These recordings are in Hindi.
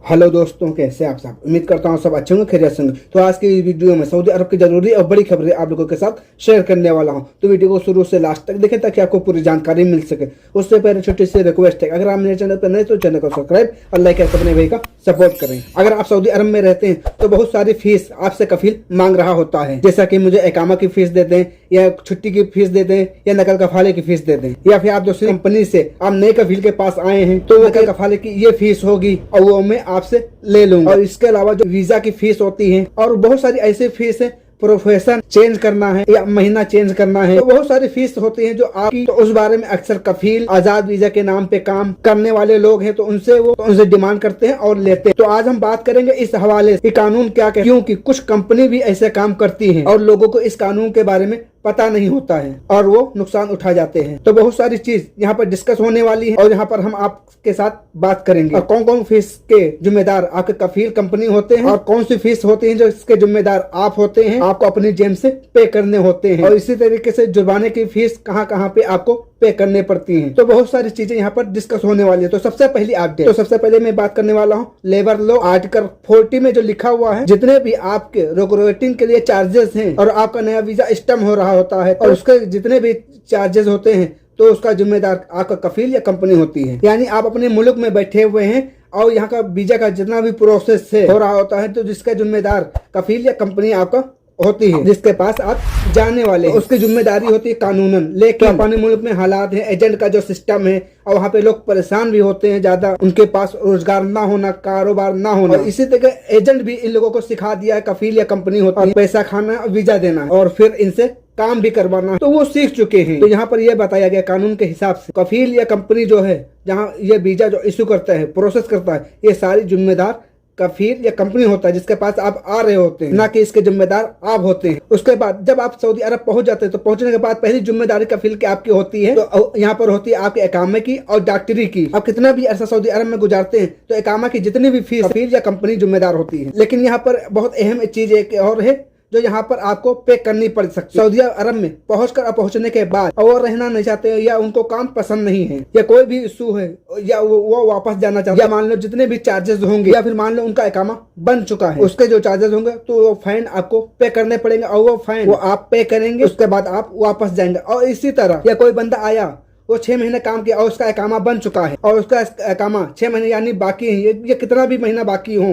हेलो दोस्तों, कैसे आप सब। उम्मीद करता हूँ सब अच्छे होंगे, खैरियत से होंगे। तो आज की वीडियो में सऊदी अरब की जरूरी और बड़ी खबरें आप लोगों के साथ शेयर करने वाला हूँ। तो वीडियो को शुरू से लास्ट तक देखें ताकि आपको पूरी जानकारी मिल सके। उससे पहले छोटी सी रिक्वेस्ट है, अगर आप मेरे चैनल पर नए तो चैनल को सब्सक्राइब और लाइक करके अपने भाई का सपोर्ट करें। अगर आप सऊदी अरब में रहते हैं तो बहुत सारी फीस आपसे कफील मांग रहा होता है, जैसा कि मुझे इकामा की फीस दे दें, या छुट्टी की फीस दे दें, या नकल कफाले की फीस दे दें, या फिर आप दूसरी कंपनी से आप नए कफील के पास आए हैं तो नकल कफाले की ये फीस होगी और वो मैं आपसे ले लूंगा। और इसके अलावा जो वीजा की फीस होती है और बहुत सारी ऐसी फीस है, प्रोफेशन चेंज करना है या महीना चेंज करना है, तो बहुत सारी फीस होती है जो आपकी। तो उस बारे में अक्सर कफील आजाद वीजा के नाम पे काम करने वाले लोग हैं तो उनसे डिमांड करते हैं और लेते हैं। तो आज हम बात करेंगे इस हवाले से कानून क्या कहता है, क्योंकि कुछ कंपनी भी ऐसे काम करती है और लोगों को इस कानून के बारे में पता नहीं होता है और वो नुकसान उठा जाते हैं। तो बहुत सारी चीज यहाँ पर डिस्कस होने वाली है और यहाँ पर हम आपके साथ बात करेंगे। और कौन कौन फीस के जिम्मेदार आपके कफील कंपनी होते हैं और कौन सी फीस होती है जो इसके जिम्मेदार आप होते हैं, आपको अपनी जेब से पे करने होते हैं। और इसी तरीके से जुर्माने की फीस कहाँ कहाँ पे आपको पे करने पड़ती हैं। तो बहुत सारी चीजें यहाँ पर डिस्कस होने वाली है। तो सबसे पहली अपडेट, तो सबसे पहले मैं बात करने वाला हूँ लेबर लॉ आर्टिकल 40 में जो लिखा हुआ है, जितने भी आपके रेगुलेटिंग के लिए चार्जेस हैं और आपका नया वीजा स्टैम्प हो रहा होता है और उसके जितने भी चार्जेस होते हैं तो उसका जिम्मेदार आपका कफील या कंपनी होती है। यानी आप अपने मुल्क में बैठे हुए हैं और यहाँ का वीजा का जितना भी प्रोसेस है हो रहा होता है तो जिसका जिम्मेदार कफील या कंपनी आपका होती है, जिसके पास आप जाने वाले हैं, उसकी जिम्मेदारी होती है कानूनन। लेकिन अपने मुल्क में हालात है, एजेंट का जो सिस्टम है और वहाँ पे लोग परेशान भी होते हैं, ज्यादा उनके पास रोजगार ना होना, कारोबार ना होना, और इसी तरह एजेंट भी इन लोगों को सिखा दिया है कफील या कंपनी होती है, पैसा खाना और वीजा देना और फिर इनसे काम भी करवाना, तो वो सीख चुके हैं। तो यहाँ पर यह बताया गया कानून के हिसाब से कफील या कंपनी जो है जहाँ ये वीजा जो इशू करता है, प्रोसेस करता है, ये सारी जिम्मेदार कफील या कंपनी होता है जिसके पास आप आ रहे होते हैं, ना कि इसके जिम्मेदार आप होते हैं। उसके बाद जब आप सऊदी अरब पहुंच जाते हैं तो पहुंचने के बाद पहली जिम्मेदारी कफील की आपकी होती है। तो यहाँ पर होती है आपके इकामे की और डॉक्टरी की। आप कितना भी अरसा सऊदी अरब में गुजारते हैं तो इकामा की जितनी भी फीस कफील या कंपनी जिम्मेदार होती है। लेकिन यहाँ पर बहुत अहम चीज एक और है जो यहाँ पर आपको पे करनी पड़ सकती है। सऊदी अरब में पहुंचने के बाद और रहना नहीं चाहते या उनको काम पसंद नहीं है या कोई भी इशू है या वो वापस जाना चाहते हैं, या मान लो जितने भी चार्जेस होंगे या फिर मान लो उनका इकामा बन चुका है, उसके जो चार्जेस होंगे तो वो फाइन आपको पे करने पड़ेंगे और वो फाइन वो आप पे करेंगे, उसके बाद आप वापस जाएंगे। और इसी तरह या कोई बंदा आया, वो 6 महीने काम किया और उसका इकामा बन चुका है और उसका इकामा 6 महीने यानी बाकी है, ये कितना भी महीना बाकी हो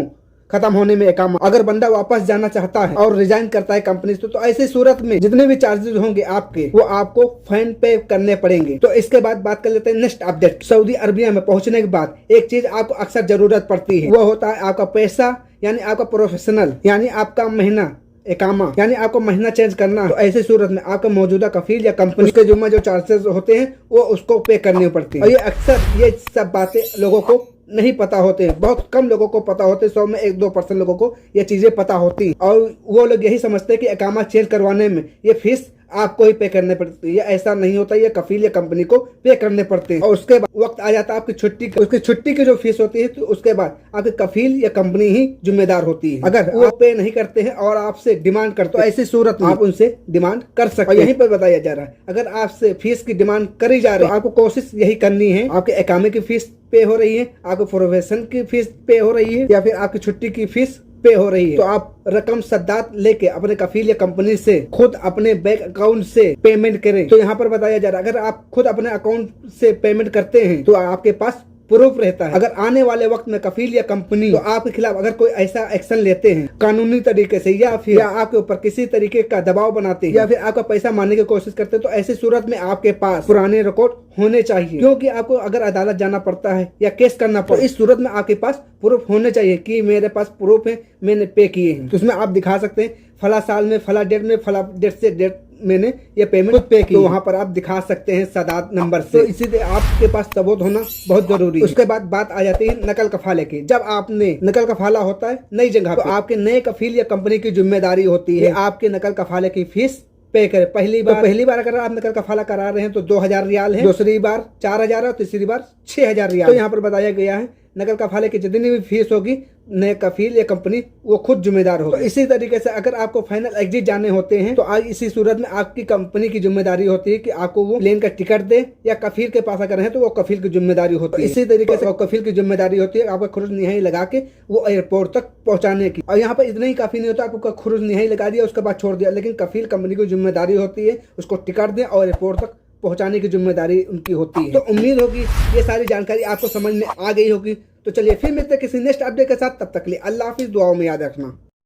खत्म होने में इकामा, अगर बंदा वापस जाना चाहता है और रिजाइन करता है कंपनी से, तो ऐसी सूरत में जितने भी चार्जेस होंगे आपके वो आपको फाइन पे करने पड़ेंगे। तो इसके बाद बात कर लेते हैं नेक्स्ट अपडेट। सऊदी अरबिया में पहुंचने के बाद एक चीज आपको अक्सर जरूरत पड़ती है, वो होता है आपका पैसा, यानी आपका प्रोफेशनल, यानी आपका महीना इकामा, यानी आपको महीना चेंज करना। तो ऐसी सूरत में आपका मौजूदा कफील या कंपनी के जुम्मे जो चार्जेस होते हैं वो उसको पे करनी पड़ती है। और ये अक्सर ये सब बातें लोगों को नहीं पता होते हैं, बहुत कम लोगों को पता होते हैं, 100 में 1-2% लोगों को ये चीजें पता होती हैं और वो लोग यही समझते हैं कि इकामा चेंज करवाने में ये फीस आपको ही पे करने पड़ती है। ऐसा नहीं होता, ये कफील या कंपनी को पे करने पड़ते हैं। और उसके बाद वक्त आ जाता है आपकी छुट्टी की, उसकी छुट्टी की जो फीस होती है तो उसके बाद आपके कफील या कंपनी ही जिम्मेदार होती है। अगर वो पे नहीं करते हैं और आपसे डिमांड करते हैं, ऐसी सूरत में आप उनसे डिमांड कर सकते हैं। यहीं पर बताया जा रहा है, अगर आपसे फीस की डिमांड करी जा रही है, आपको कोशिश यही करनी है, आपके इकामे की फीस पे हो रही है, आपके प्रोफेशन की फीस पे हो रही है या फिर आपकी छुट्टी की फीस पे हो रही है, तो आप रकम सद्दात लेके अपने कफील या कंपनी से खुद अपने बैंक अकाउंट से पेमेंट करें। तो यहाँ पर बताया जा रहा है, अगर आप खुद अपने अकाउंट से पेमेंट करते हैं तो आपके पास प्रूफ रहता है। अगर आने वाले वक्त में कफील या कंपनी तो आपके खिलाफ अगर कोई ऐसा एक्शन लेते हैं कानूनी तरीके से या फिर आपके ऊपर किसी तरीके का दबाव बनाते हैं या फिर आपका पैसा मारने की कोशिश करते हैं, तो ऐसी सूरत में आपके पास पुराने रिकॉर्ड होने चाहिए, क्योंकि आपको अगर अदालत जाना पड़ता है या केस करना पड़ता है, इस सूरत में आपके पास प्रूफ होने चाहिए कि मेरे पास प्रूफ है, मैंने पे किए हैं। तो उसमें आप दिखा सकते हैं फला साल में, फला डेट में, फला डेट से डेट मैंने ये पेमेंट पे की, तो वहाँ पर आप दिखा सकते हैं सदात नंबर से। तो इसीलिए आपके पास सबूत होना बहुत जरूरी है। उसके बाद बात आ जाती है नकल कफाले की। जब आपने नकल कफाला होता है नई जगह, तो आपके नए कफील या कंपनी की जिम्मेदारी होती है आपके नकल कफाले की फीस पे करे। पहली बार अगर आप नकल कफाला करा रहे हैं तो 2000 रियाल है, दूसरी बार 4000 और तीसरी बार 6000 रियाल। तो यहाँ पर बताया गया है नकल कफाले की जितनी भी फीस होगी नए कफील या कंपनी वो खुद जिम्मेदार हो। तो इसी तरीके से अगर आपको फाइनल एग्जिट जाने होते हैं तो आज इसी सूरत में आपकी कंपनी की जिम्मेदारी होती है कि आपको वो प्लेन का टिकट दे, या कफील के पास अगर है तो वो कफील की जिम्मेदारी होती है। इसी तरीके से कफील की जिम्मेदारी होती है आपका खुरुज निहाई लगा के वो एयरपोर्ट तक पहुंचाने की। और यहाँ पर इतना ही काफी नहीं होता, आपको खुरुज निहाई लगा दिया उसके बाद छोड़ दिया, लेकिन कफील कंपनी की जिम्मेदारी होती है उसको टिकट दें और एयरपोर्ट तक पहुंचाने की जिम्मेदारी उनकी होती है। तो उम्मीद होगी ये सारी जानकारी आपको समझ में आ गई होगी। तो चलिए फिर मिलते हैं किसी नेक्स्ट अपडेट के साथ, तब तक के लिए अल्लाह हाफिज, दुआओं में याद रखना।